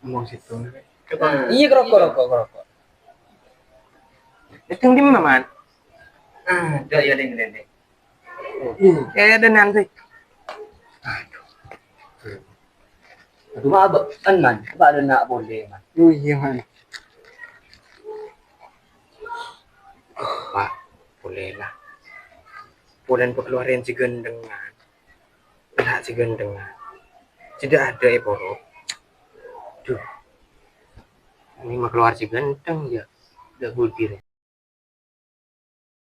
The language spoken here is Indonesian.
ngomong situ. Iya kerokok. Itu di mana man? Dah ya deng deng. Ada nanti. Aduh mah kan man, apa ada nak boleh man. Oh iya man. Pak, boleh lah. Bulan keluarin si gendengan. Enggak si gendengan. Tidak ada Eboro. Duh. Ini mah keluar si gendeng ya. Udah gulpir.